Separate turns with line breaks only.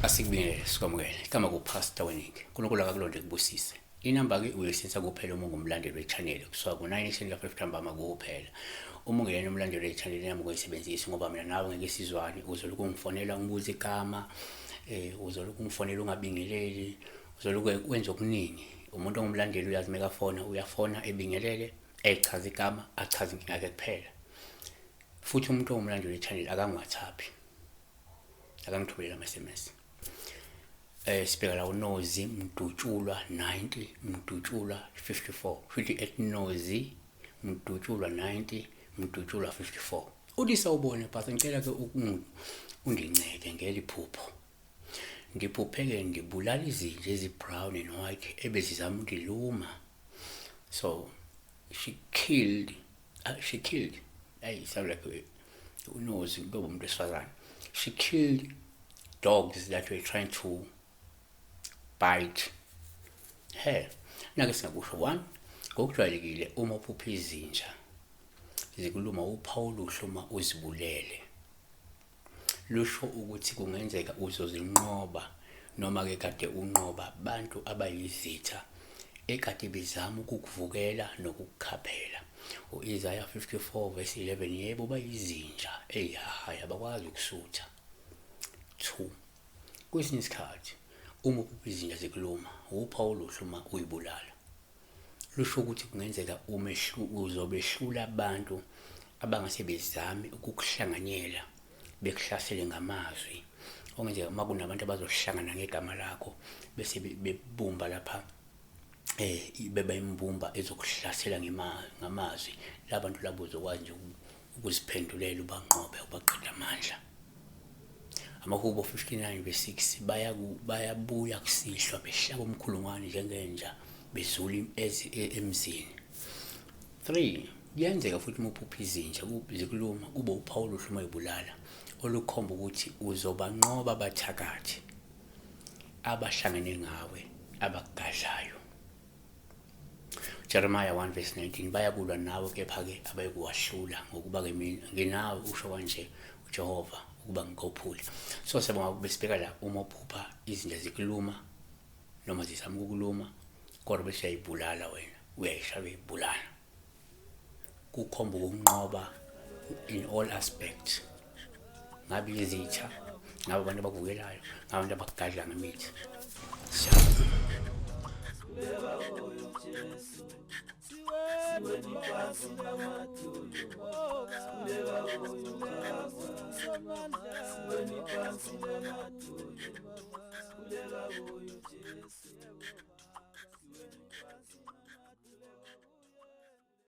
Asikubingelele sikwamukele igama kuPastor Winnie uNkulunkulu akakulonde kubusise inamba ke uyisenza kuphela uma ungumlandeli wechannel kusuka ku9 September kuphela uma ungena umlandeli wechannel yami ukuyisebenzisa ngoba mina nawe ngeke sizwane uzoloku ungifonela ngibuza igama uzoloku ungifonela ungabingeleli uzoloku wenza okuningi umuntu ongumlandeli uyazi megafona uyafona ebingelele echaza igama achaza inkinga yakhe kuphela futhi umuntu ongumlandeli wechannel akangiwhatsappi akangithumelela ama-SMS sibheka la uNozi Mdutshulwa 90 Mdutshulwa 54 futhi @Nozi Mdutshulwa 90 Mdutshulwa 54 udisa ubone Pastor ngicela ke undincede ngeliphupho ngiphupheke ngibulala izinja ezibrown and white ebezizama ukungiluma so she killed hey sound like uNozi ngoba umuntu wesifazane she killed dogs that were trying to bite her. Nake singakusho one ngokujwayelekile uma uphupha izinja zikuluma uPawulos uma uzibulele lusho ukuthi kungenzeka uzozinqoba noma ke kade unqoba abantu abayizitha ekade bezama ukukuvukela nokukukhaphela uIsaiah 54 verse 11 yebo bayizinja eyahayi abakwazi ukusutha 2 kwesinye isikhathi uma uphupha izinja zikuluma uPawulos uma uyibulala lusho ukuthi kungenzeka uzobehlula abantu abangase bezame ukukuhlanganyela bekuhlasele ngamazwi okungenzeka uma kunabantu abazohlangana ngegama lakho bese bebumba lapha beba imbumba ezokuhlasela ngamazwi labantu labo uzokwazi nje ukuziphendulela ubanqobe ubaqeda amandla Amahubo 59 verse 6 bayabuya kusihlwa behlaba umkhulungwane njengenja bezula emzini 3 kuyenzeka futhi uma uphupha izinja zikuluma kube uPawulos uma ebulala olukhomba ukuthi uzobanqoba abathakathi abahlangene ngawe abagadlayo Jeremiah 1 verse 19 bayakulwa nawe kepha-ke abayikuwahlula ngokuba ke mina nginawe usho kanje uJehova ukuba ngikophula so siyabonga besibheka la uma uphupha izinja zikuluma noma zizama ukukuluma kodwa bese uyayibulala wena uyayishaya uyibulala kukhomba ukunqoba in all aspects ngabe izitha ngabe abantu abavukelayo ngabantu abagadla ngemithi
Siwe ni pansi na matulu, kuleka uyo Jesu.